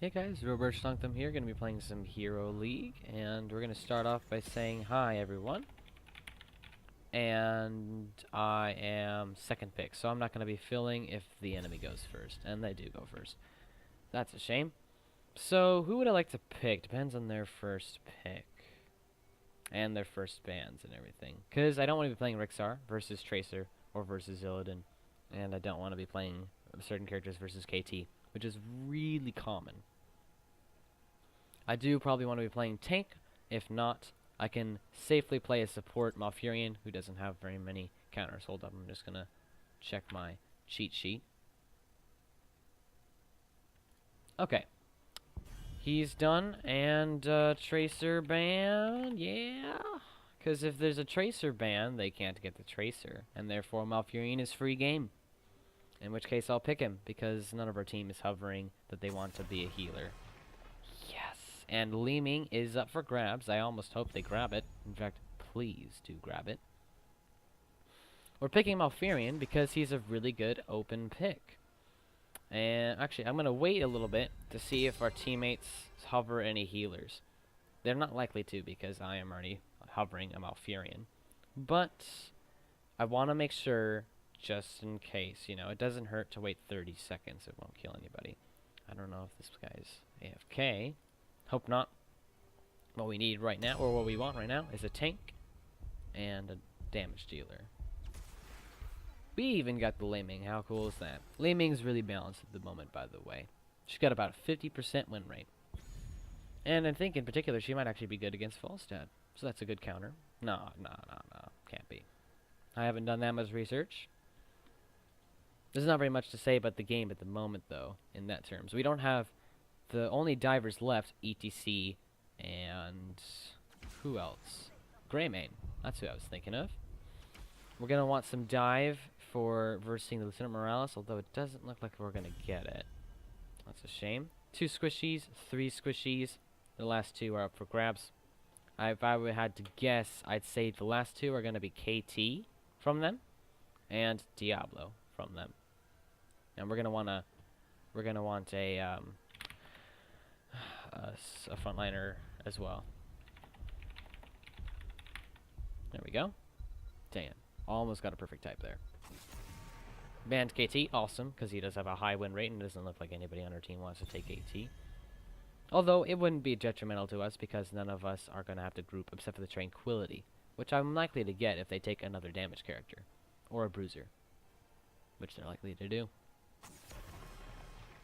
Hey guys, Robert Stonkum here, going to be playing some Hero League, and we're going to start off by saying hi everyone. And I am second pick, so I'm not going to be filling if the enemy goes first, and they do go first. That's a shame. So, who would I like to pick? Depends on their first pick. And their first bans and everything. Because I don't want to be playing Rixar versus Tracer or versus Illidan. And I don't want to be playing certain characters versus KT, which is really common. I do probably want to be playing tank. If not, I can safely play a support Malfurion, who doesn't have very many counters. Hold up, I'm just going to check my cheat sheet. Okay. He's done, and Tracer ban, yeah. Because if there's a Tracer ban, they can't get the Tracer, and therefore Malfurion is free game. In which case I'll pick him, because none of our team is hovering that they want to be a healer. Yes, and Leeming is up for grabs. I almost hope they grab it. In fact, please do grab it. We're picking Malfurion because he's a really good open pick. And actually, I'm going to wait a little bit to see if our teammates hover any healers. They're not likely to because I am already hovering a Malfurion. But I want to make sure, just in case, you know, it doesn't hurt to wait 30 seconds. It won't kill anybody. I don't know if this guy's AFK. Hope not. What we need right now, or what we want right now, is a tank and a damage dealer. We even got the Leeming. How cool is that? Leeming's really balanced at the moment, by the way. She's got about a 50% win rate. And I think, in particular, she might actually be good against Falstad. So that's a good counter. No. Can't be. I haven't done that much research. There's not very much to say about the game at the moment, though, in that terms. We don't have the only divers left, ETC, and who else? Greymane. That's who I was thinking of. We're going to want some dive for versing the Lieutenant Morales, although it doesn't look like we're going to get it. That's a shame. 2 squishies, 3 squishies. The last 2 are up for grabs. If I had to guess, I'd say the last 2 are going to be KT from them and Diablo from them. And we're going to want a frontliner as well. There we go. Damn. Almost got a perfect type there. Banned KT, awesome, because he does have a high win rate and it doesn't look like anybody on our team wants to take KT. Although, it wouldn't be detrimental to us because none of us are going to have to group except for the Tranquility, which I'm likely to get if they take another damage character. Or a Bruiser, which they're likely to do.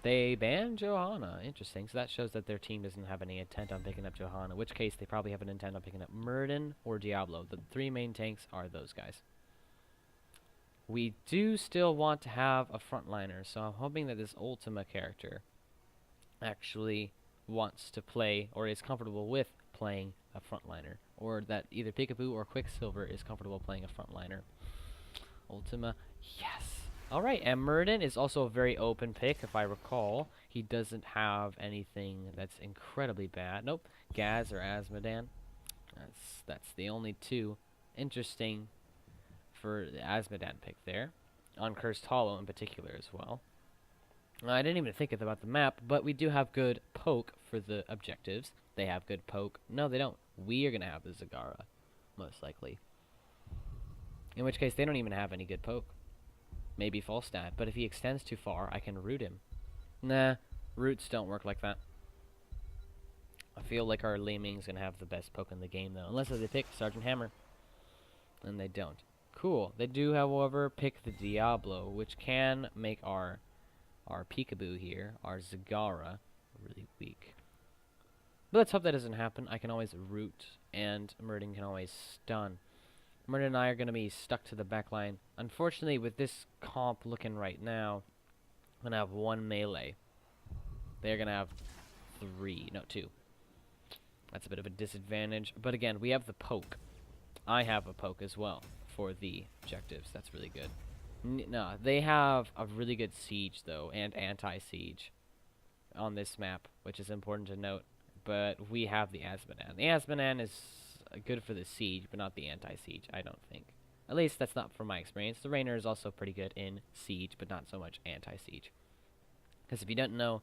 They banned Johanna. Interesting. So that shows that their team doesn't have any intent on picking up Johanna, in which case they probably have an intent on picking up Muradin or Diablo. The 3 main tanks are those guys. We do still want to have a frontliner, so I'm hoping that this Ultima character actually wants to play or is comfortable with playing a frontliner, or that either Peekaboo or Quicksilver is comfortable playing a frontliner. Ultima, yes. Alright, and Muradin is also a very open pick, if I recall. He doesn't have anything that's incredibly bad. Nope, Gaz or Azmodan. That's the only 2. Interesting for the Azmodan pick there. On Cursed Hollow in particular as well. I didn't even think about the map, but we do have good poke for the objectives. They have good poke. No, they don't. We are going to have the Zagara, most likely. In which case, they don't even have any good poke. Maybe Falstad, but if he extends too far, I can root him. Nah, roots don't work like that. I feel like our Leeming's going to have the best poke in the game, though. Unless they pick Sergeant Hammer. And they don't. Cool. They do, however, pick the Diablo, which can make our Peekaboo here, our Zagara, really weak. But let's hope that doesn't happen. I can always root, and Muradin can always stun. Muradin and I are going to be stuck to the back line. Unfortunately, with this comp looking right now, I'm going to have 1 melee. They're going to have 3, no, 2. That's a bit of a disadvantage. But again, we have the poke. I have a poke as well for the objectives. That's really good. No, they have a really good siege, though, and anti-siege on this map, which is important to note. But we have the Azmodan. The Azmodan is good for the siege, but not the anti-siege, I don't think. At least that's not from my experience. The Rainer is also pretty good in siege, but not so much anti-siege. Because if you don't know,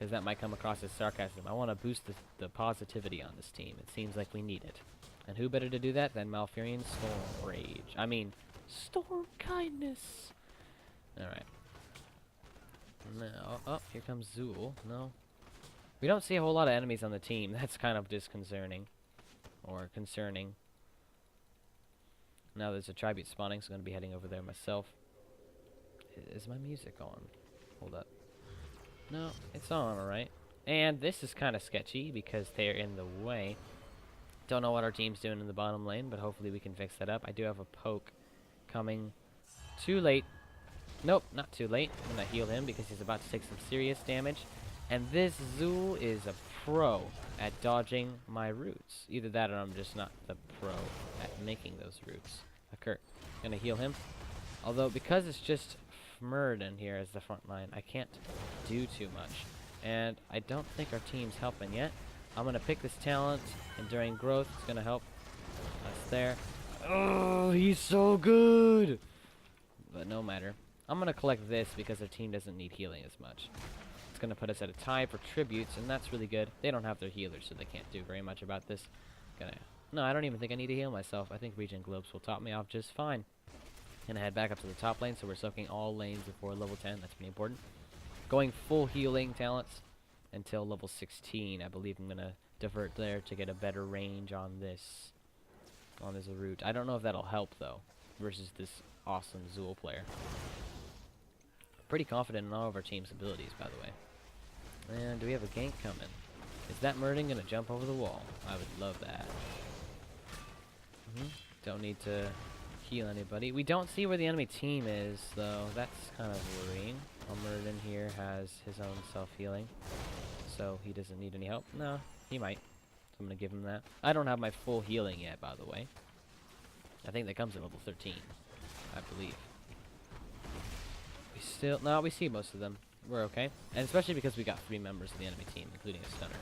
because that might come across as sarcasm. I want to boost the positivity on this team. It seems like we need it. And who better to do that than Malfurion Storm Rage? I mean, Storm Kindness. Alright. Now, oh, here comes Zool. No. We don't see a whole lot of enemies on the team. That's kind of disconcerting. Or concerning. Now there's a tribute spawning, so I'm going to be heading over there myself. Is my music on? Hold up. No, it's on, alright. And this is kind of sketchy because they're in the way. Don't know what our team's doing in the bottom lane, but hopefully we can fix that up. I do have a poke coming too late. Nope, not too late. I'm going to heal him because he's about to take some serious damage. And this Zool is a pro at dodging my roots. Either that or I'm just not the pro at making those roots occur. Gonna heal him. Although, because it's just Muradin here as the front line, I can't do too much. And I don't think our team's helping yet. I'm gonna pick this talent, Enduring Growth. It's gonna help us there. Oh, he's so good! But no matter. I'm gonna collect this because our team doesn't need healing as much. It's gonna put us at a tie for tributes, and that's really good. They don't have their healers, so they can't do very much about this. No, I don't even think I need to heal myself. I think Regen Globes will top me off just fine. Gonna head back up to the top lane, so we're soaking all lanes before level 10. That's pretty important. Going full healing talents until level 16. I believe I'm gonna divert there to get a better range on this. On this route. I don't know if that'll help though, versus this awesome Zool player. Pretty confident in all of our team's abilities, by the way. And do we have a gank coming? Is that Muradin gonna jump over the wall? I would love that. Don't need to heal anybody. We don't see where the enemy team is, though. That's kind of worrying. Muradin here has his own self-healing, so he doesn't need any help. No, he might. So I'm gonna give him that. I don't have my full healing yet, by the way. I think that comes at level 13, I believe. We still... No, we see most of them. We're okay. And especially because we got 3 members of the enemy team, including a stunner.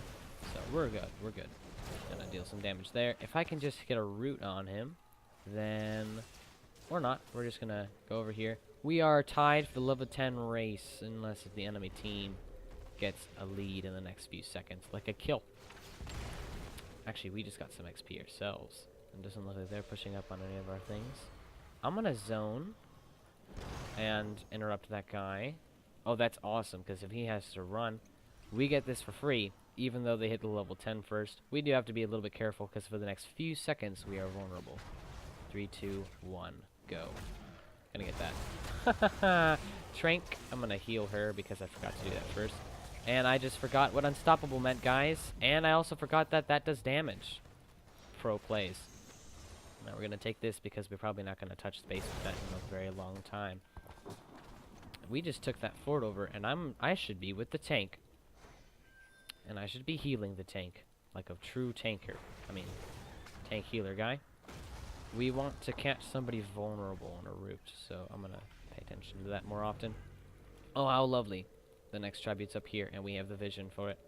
So we're good. We're good. Gonna deal some damage there. If I can just get a root on him, then... Or not. We're just gonna go over here. We are tied for the level 10 race, unless if the enemy team gets a lead in the next few seconds. Like a kill. Actually, we just got some XP ourselves. It doesn't look like they're pushing up on any of our things. I'm gonna zone and interrupt that guy. Oh, that's awesome, because if he has to run, we get this for free, even though they hit the level 10 first. We do have to be a little bit careful, because for the next few seconds, we are vulnerable. 3, 2, 1, go. Gonna get that. Trank, I'm gonna heal her, because I forgot to do that first. And I just forgot what unstoppable meant, guys. And I also forgot that that does damage. Pro plays. Now we're gonna take this, because we're probably not gonna touch space with that in a very long time. We just took that fort over, and I should be with the tank. And I should be healing the tank. Like a true tanker. I mean, tank healer guy. We want to catch somebody vulnerable on a route, so I'm gonna pay attention to that more often. Oh, how lovely. The next tribute's up here, and we have the vision for it.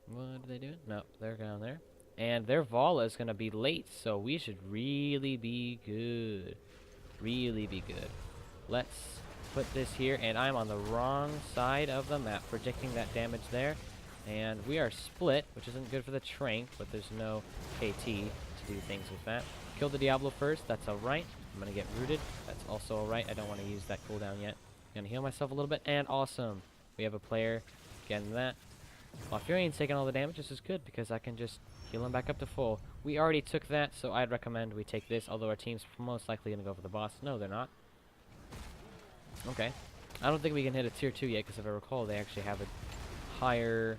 What are they doing? No, they're down there. And their Vala is gonna be late, so we should really be good. Really be good. Let's put this here, and I'm on the wrong side of the map, predicting that damage there. And we are split, which isn't good for the Trank, but there's no KT to do things with that. Kill the Diablo first, that's alright. I'm gonna get rooted, that's also alright. I don't want to use that cooldown yet. I'm gonna heal myself a little bit, and awesome. We have a player getting that. Malfurion's taking all the damage. This is good, because I can just heal him back up to full. We already took that, so I'd recommend we take this, although our team's most likely gonna go for the boss. No, they're not. Okay. I don't think we can hit a tier 2 yet, because if I recall, they actually have a higher...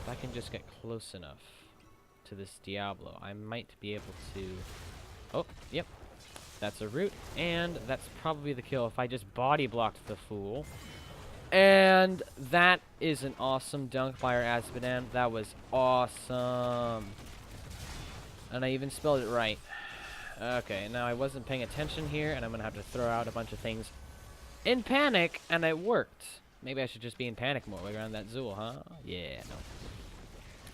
if I can just get close enough to this Diablo, I might be able to... Oh, yep. That's a root, and that's probably the kill if I just body blocked the fool. And that is an awesome dunk by our Azmodan. That was awesome. And I even spelled it right. Okay, now I wasn't paying attention here, and I'm gonna have to throw out a bunch of things in panic, and it worked. Maybe I should just be in panic mode around that Zool, huh? Yeah, no.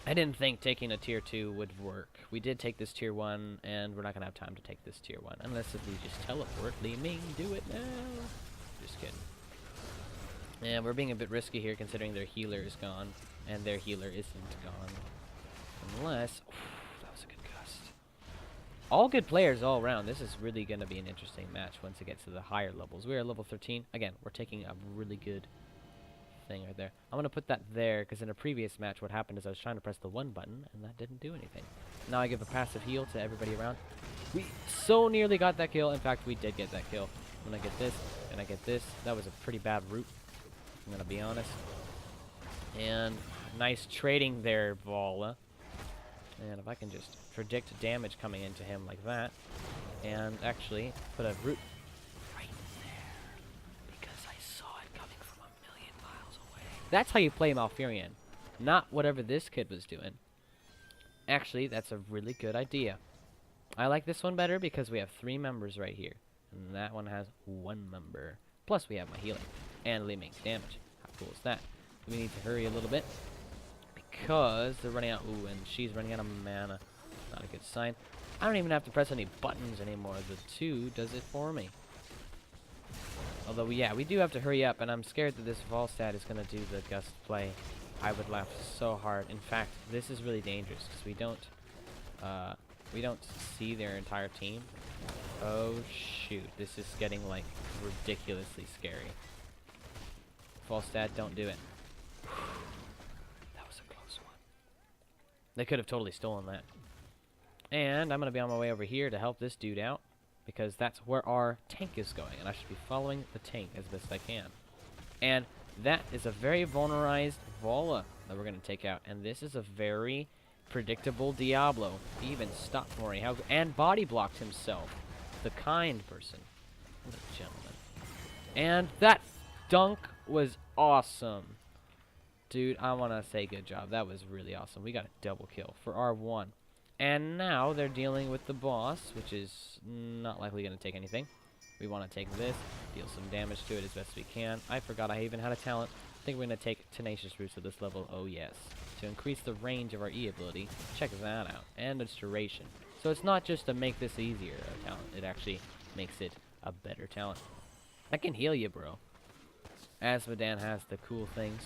I didn't think taking a tier 2 would work. We did take this tier 1, and we're not gonna have time to take this tier 1. Unless if we just teleport. Li Ming, do it now. Just kidding. And we're being a bit risky here considering their healer is gone. And their healer isn't gone. Unless... that was a good gust. All good players all around. This is really going to be an interesting match once it gets to the higher levels. We are level 13. Again, we're taking a really good thing right there. I'm going to put that there because in a previous match what happened is I was trying to press the 1 button and that didn't do anything. Now I give a passive heal to everybody around. We so nearly got that kill. In fact, we did get that kill. I'm going to get this and I get this. That was a pretty bad route. I'm going to be honest. And nice trading there, Vola. And if I can just predict damage coming into him like that, and actually put a root right there, because I saw it coming from a million miles away. That's how you play Malfurion, not whatever this kid was doing. Actually, that's a really good idea. I like this one better because we have 3 members right here, and that one has 1 member. Plus we have my healing, and Lee makes damage. How cool is that? We need to hurry a little bit, because they're running out. Ooh, and she's running out of mana. Not a good sign. I don't even have to press any buttons anymore. The 2 does it for me. Although, yeah, we do have to hurry up, and I'm scared that this Volstad is going to do the gust play. I would laugh so hard. In fact, this is really dangerous, because we don't see their entire team. Oh, shoot. This is getting, like, ridiculously scary. Volstad, don't do it. They could have totally stolen that. And I'm going to be on my way over here to help this dude out, because that's where our tank is going, and I should be following the tank as best I can. And that is a very vulnerized Vola that we're going to take out, and this is a very predictable Diablo. He even stopped Mori, and body blocked himself. The kind person. What a gentleman. And that dunk was awesome. Dude, I want to say good job. That was really awesome. We got a double kill for R1. And now they're dealing with the boss, which is not likely going to take anything. We want to take this, deal some damage to it as best we can. I forgot I even had a talent. I think we're going to take Tenacious Roots at this level. Oh, yes. To increase the range of our E ability. Check that out. And its duration. So it's not just to make this easier, a talent. It actually makes it a better talent. I can heal you, bro. Asmodan has the cool things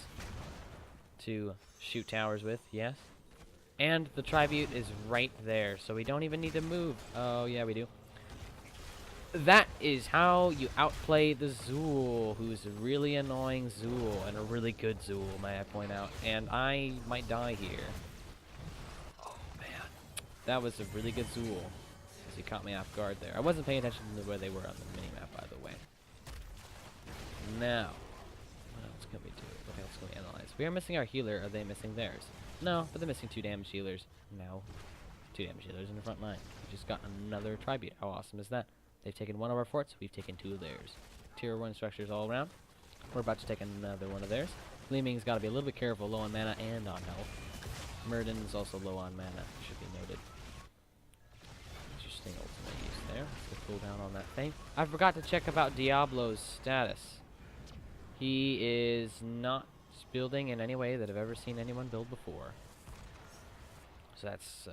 to shoot towers with, yes. And the tribute is right there, so we don't even need to move. Oh, yeah, we do. That is how you outplay the Zool, who's a really annoying Zool, and a really good Zool, may I point out. And I might die here. Oh, man. That was a really good Zool, because he caught me off guard there. I wasn't paying attention to where they were on the minimap, by the way. Now, what else can we do? What else can we analyze? We are missing our healer. Are they missing theirs? No, but they're missing 2 damage healers. No. 2 damage healers in the front line. We just got another tribute. How awesome is that? They've taken 1 of our forts. We've taken 2 of theirs. Tier 1 structures all around. We're about to take another one of theirs. Gleaming's got to be a little bit careful, low on mana and on health. Muradin's also low on mana. Should be noted. Interesting ultimate use there. Let's go cooldown on that thing. I forgot to check about Diablo's status. He is not building in any way that I've ever seen anyone build before. So that's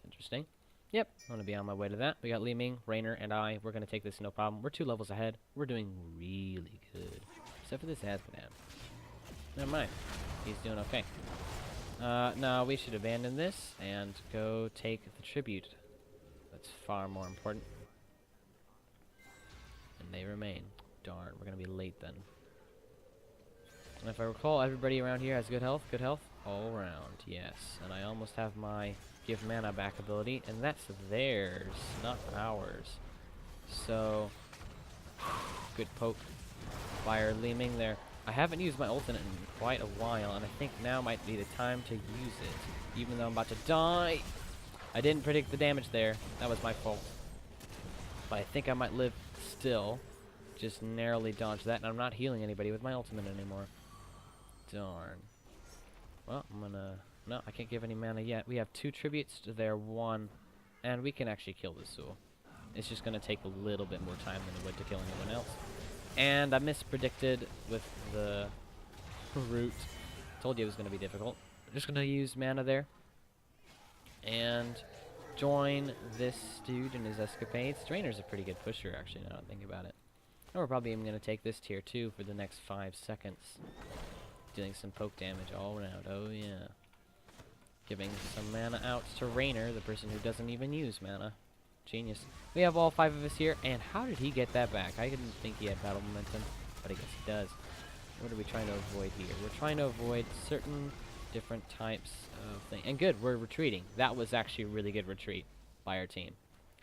interesting. Yep, I'm going to be on my way to that. We got Li Ming, Rainer, and I. We're going to take this no problem. We're 2 levels ahead. We're doing really good. Except for this Asmodan. Never mind. He's doing okay. No, we should abandon this and go take the tribute. That's far more important. And they remain. Darn, we're going to be late then. And if I recall, everybody around here has good health all around, yes. And I almost have my give mana back ability, and that's theirs, not ours. So, good poke by our Li Ming there. I haven't used my ultimate in quite a while, and I think now might be the time to use it, even though I'm about to die. I didn't predict the damage there. That was my fault. But I think I might live still. Just narrowly dodge that, and I'm not healing anybody with my ultimate anymore. Darn. Well, I'm gonna... No, I can't give any mana yet. We have 2 tributes to their 1, and we can actually kill this Zool. It's just gonna take a little bit more time than it would to kill anyone else. And I mispredicted with the root. Told you it was gonna be difficult. We're just gonna use mana there. And join this dude in his escapades. Drainer's a pretty good pusher, actually, now that I think about it. And we're probably even going to take this tier 2 for the next 5 seconds. Doing some poke damage all around. Oh yeah. Giving some mana outs to Rainer, the person who doesn't even use mana. Genius. We have all 5 of us here, and how did he get that back? I didn't think he had battle momentum, but I guess he does. What are we trying to avoid here? We're trying to avoid certain different types of things. And good, we're retreating. That was actually a really good retreat by our team.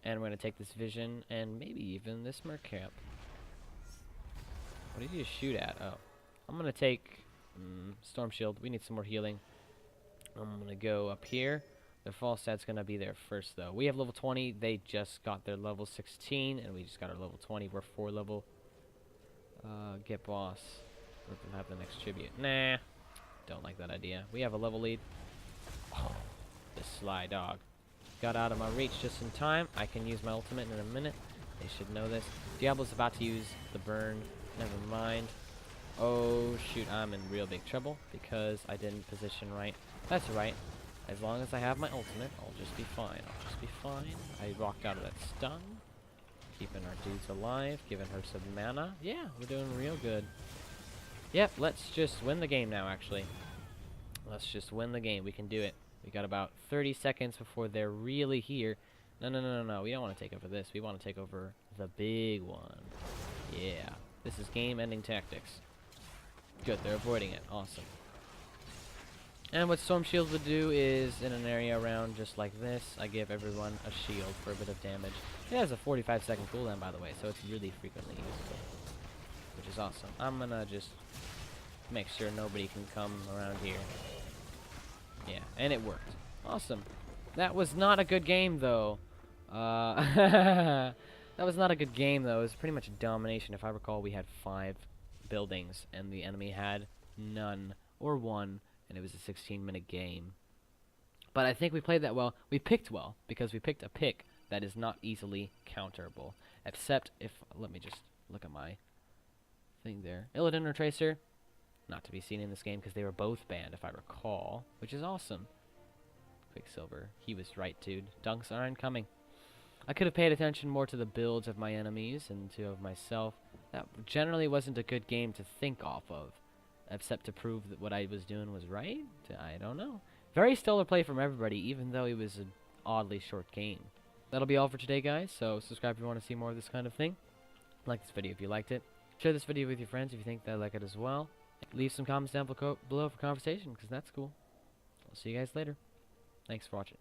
And we're going to take this vision and maybe even this merc camp. What did you shoot at? Oh. I'm going to take Storm Shield. We need some more healing. I'm going to go up here. Their fall stat's going to be there first, though. We have level 20. They just got their level 16, and we just got our level 20. We're 4 level. Get boss. We'll have the next tribute. Nah. Don't like that idea. We have a level lead. Oh, this sly dog. Got out of my reach just in time. I can use my ultimate in a minute. They should know this. Diablo's about to use the burn. Never mind. Oh, shoot. I'm in real big trouble because I didn't position right. That's right. As long as I have my ultimate, I'll just be fine. I'll just be fine. I rocked out of that stun. Keeping our dudes alive. Giving her some mana. Yeah, we're doing real good. Yep, let's just win the game now, actually. Let's just win the game. We can do it. We got about 30 seconds before they're really here. No, no, no, no, no. We don't want to take over this. We want to take over the big one. Yeah. This is game-ending tactics. Good, they're avoiding it. Awesome. And what Storm Shield would do is, in an area around just like this, I give everyone a shield for a bit of damage. It has a 45-second cooldown, by the way, so it's really frequently usable, which is awesome. I'm gonna just make sure nobody can come around here. Yeah, and it worked. Awesome. That was not a good game, though. That was not a good game, though. It was pretty much a domination. If I recall, we had 5 buildings, and the enemy had none, or 1. And it was a 16-minute game. But I think we played that well. We picked well, because we picked a pick that is not easily counterable. Except if, let me just look at my thing there. Illidan or Tracer, not to be seen in this game, because they were both banned, if I recall, which is awesome. Quicksilver, he was right, dude. Dunks are incoming. I could have paid attention more to the builds of my enemies and to of myself. That generally wasn't a good game to think off of. Except to prove that what I was doing was right? I don't know. Very stellar play from everybody, even though it was an oddly short game. That'll be all for today, guys, so subscribe if you want to see more of this kind of thing. Like this video if you liked it. Share this video with your friends if you think they like it as well. Leave some comments down below for conversation, because that's cool. I'll see you guys later. Thanks for watching.